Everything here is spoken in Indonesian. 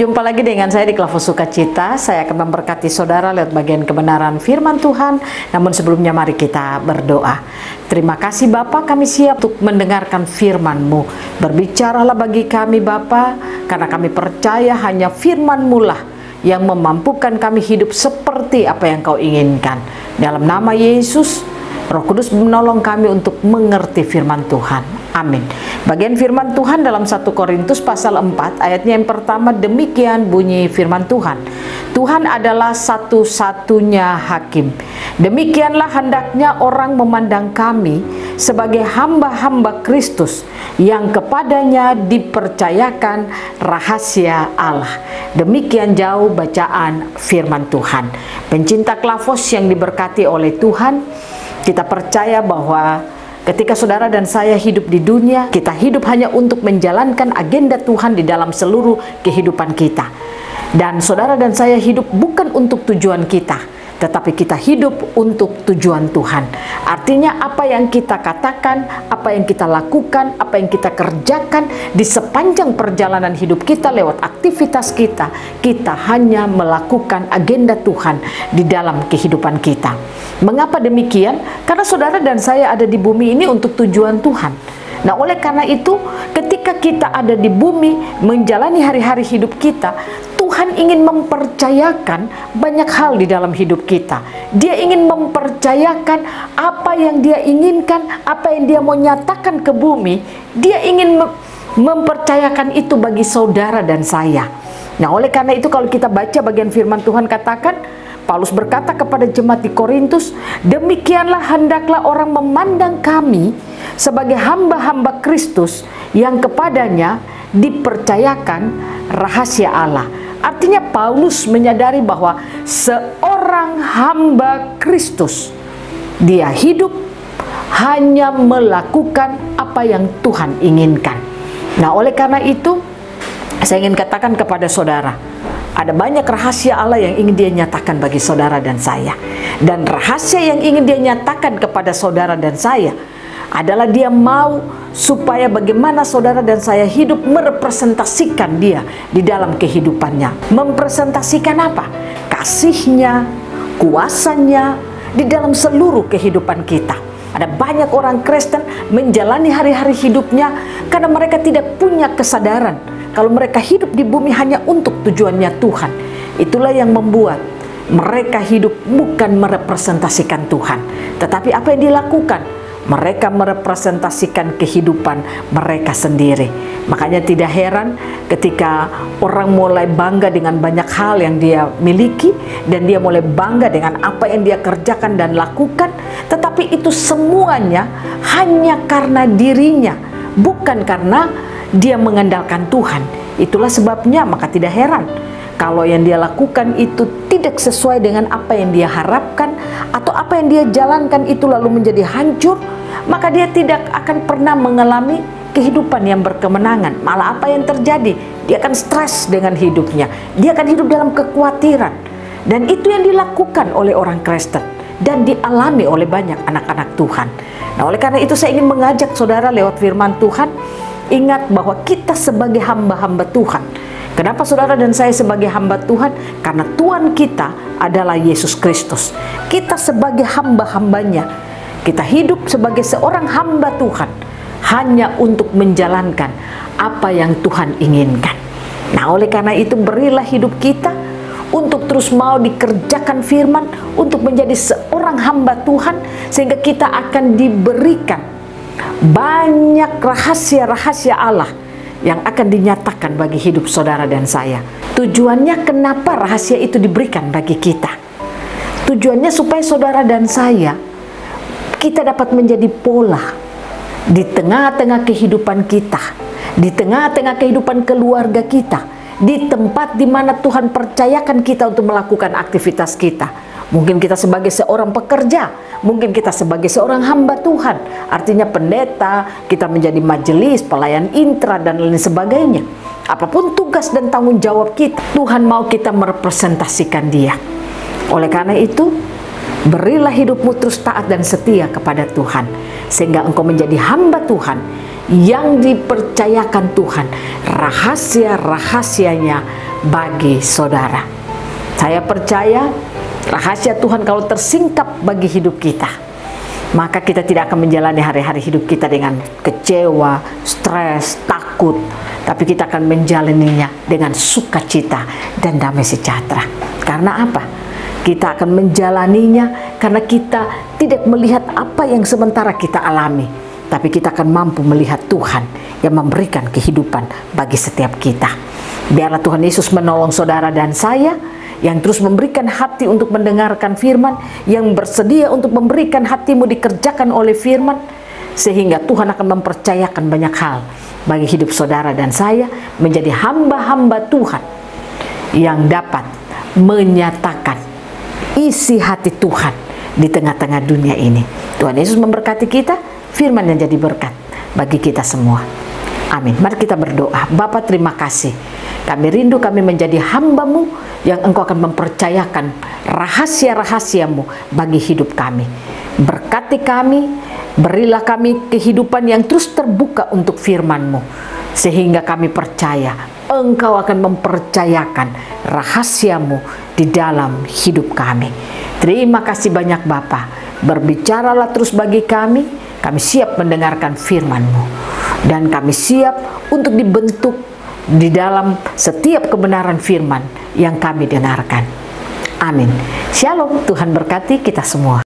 Jumpa lagi dengan saya di Klavos Sukacita. Saya akan memberkati saudara lewat bagian kebenaran firman Tuhan. Namun sebelumnya mari kita berdoa. Terima kasih Bapa, kami siap untuk mendengarkan firman-Mu. Berbicaralah bagi kami Bapa, karena kami percaya hanya firman-Mu lah yang memampukan kami hidup seperti apa yang Kau inginkan. Dalam nama Yesus, Roh Kudus menolong kami untuk mengerti firman Tuhan. Amin. Bagian firman Tuhan dalam 1 Korintus pasal 4 ayatnya yang pertama, demikian bunyi firman Tuhan. Tuhan adalah satu-satunya hakim. Demikianlah hendaknya orang memandang kami sebagai hamba-hamba Kristus yang kepadanya dipercayakan rahasia Allah. Demikian jauh bacaan firman Tuhan. Pencinta Klavos yang diberkati oleh Tuhan, kita percaya bahwa ketika saudara dan saya hidup di dunia, kita hidup hanya untuk menjalankan agenda Tuhan di dalam seluruh kehidupan kita. Dan saudara dan saya hidup bukan untuk tujuan kita, tetapi kita hidup untuk tujuan Tuhan. Artinya apa yang kita katakan, apa yang kita lakukan, apa yang kita kerjakan di sepanjang perjalanan hidup kita lewat aktivitas kita, kita hanya melakukan agenda Tuhan di dalam kehidupan kita. Mengapa demikian? Karena saudara dan saya ada di bumi ini untuk tujuan Tuhan. Nah, oleh karena itu, ketika kita ada di bumi menjalani hari-hari hidup kita, Tuhan ingin mempercayakan banyak hal di dalam hidup kita. Dia ingin mempercayakan apa yang Dia inginkan, apa yang Dia mau nyatakan ke bumi. Dia ingin mempercayakan itu bagi saudara dan saya. Nah, oleh karena itu kalau kita baca bagian firman Tuhan katakan, Paulus berkata kepada jemaat di Korintus, demikianlah hendaklah orang memandang kami sebagai hamba-hamba Kristus yang kepadanya dipercayakan rahasia Allah. Artinya Paulus menyadari bahwa seorang hamba Kristus, dia hidup hanya melakukan apa yang Tuhan inginkan. Nah, oleh karena itu saya ingin katakan kepada saudara, ada banyak rahasia Allah yang ingin Dia nyatakan bagi saudara dan saya. Dan rahasia yang ingin Dia nyatakan kepada saudara dan saya adalah Dia mau supaya bagaimana saudara dan saya hidup merepresentasikan Dia di dalam kehidupannya. Mempresentasikan apa? Kasih-Nya, kuasanya di dalam seluruh kehidupan kita. Ada banyak orang Kristen menjalani hari-hari hidupnya karena mereka tidak punya kesadaran kalau mereka hidup di bumi hanya untuk tujuannya Tuhan. Itulah yang membuat mereka hidup bukan merepresentasikan Tuhan, tetapi apa yang dilakukan? Mereka merepresentasikan kehidupan mereka sendiri. Makanya tidak heran ketika orang mulai bangga dengan banyak hal yang dia miliki, dan dia mulai bangga dengan apa yang dia kerjakan dan lakukan, tetapi itu semuanya hanya karena dirinya, bukan karena dia mengandalkan Tuhan. Itulah sebabnya maka tidak heran kalau yang dia lakukan itu tidak sesuai dengan apa yang dia harapkan, atau apa yang dia jalankan itu lalu menjadi hancur, maka dia tidak akan pernah mengalami kehidupan yang berkemenangan. Malah apa yang terjadi? Dia akan stres dengan hidupnya. Dia akan hidup dalam kekhawatiran. Dan itu yang dilakukan oleh orang Kristen dan dialami oleh banyak anak-anak Tuhan. Nah, oleh karena itu saya ingin mengajak saudara lewat firman Tuhan, ingat bahwa kita sebagai hamba-hamba Tuhan. Kenapa saudara dan saya sebagai hamba Tuhan? Karena Tuhan kita adalah Yesus Kristus. Kita sebagai hamba-hambanya, kita hidup sebagai seorang hamba Tuhan hanya untuk menjalankan apa yang Tuhan inginkan. Nah, oleh karena itu berilah hidup kita untuk terus mau dikerjakan firman, untuk menjadi seorang hamba Tuhan, sehingga kita akan diberikan banyak rahasia-rahasia Allah yang akan dinyatakan bagi hidup saudara dan saya. Tujuannya kenapa rahasia itu diberikan bagi kita? Tujuannya supaya saudara dan saya, kita dapat menjadi pola di tengah-tengah kehidupan kita, di tengah-tengah kehidupan keluarga kita, di tempat di mana Tuhan percayakan kita untuk melakukan aktivitas kita. Mungkin kita sebagai seorang pekerja, mungkin kita sebagai seorang hamba Tuhan, artinya pendeta, kita menjadi majelis, pelayan intra, dan lain sebagainya. Apapun tugas dan tanggung jawab kita, Tuhan mau kita merepresentasikan Dia. Oleh karena itu, Berilah hidupmu terus taat dan setia kepada Tuhan, sehingga engkau menjadi hamba Tuhan yang dipercayakan Tuhan rahasia-rahasianya bagi saudara. Saya percaya rahasia Tuhan kalau tersingkap bagi hidup kita, maka kita tidak akan menjalani hari-hari hidup kita dengan kecewa, stres, takut, tapi kita akan menjalaninya dengan sukacita dan damai sejahtera. Karena apa? Kita akan menjalaninya karena kita tidak melihat apa yang sementara kita alami, tapi kita akan mampu melihat Tuhan yang memberikan kehidupan bagi setiap kita. Biarlah Tuhan Yesus menolong saudara dan saya yang terus memberikan hati untuk mendengarkan firman, yang bersedia untuk memberikan hatimu dikerjakan oleh firman, sehingga Tuhan akan mempercayakan banyak hal bagi hidup saudara dan saya menjadi hamba-hamba Tuhan yang dapat menyatakan isi hati Tuhan di tengah-tengah dunia ini. Tuhan Yesus memberkati kita, firman yang jadi berkat bagi kita semua. Amin. Mari kita berdoa. Bapa, terima kasih. Kami rindu kami menjadi hamba-Mu yang Engkau akan mempercayakan rahasia-rahasiamu bagi hidup kami. Berkati kami, berilah kami kehidupan yang terus terbuka untuk firman-Mu, sehingga kami percaya Engkau akan mempercayakan rahasiamu di dalam hidup kami. Terima kasih banyak Bapa. Berbicaralah terus bagi kami siap mendengarkan firman-Mu, dan kami siap untuk dibentuk di dalam setiap kebenaran firman yang kami dengarkan. Amin. Shalom, Tuhan berkati kita semua.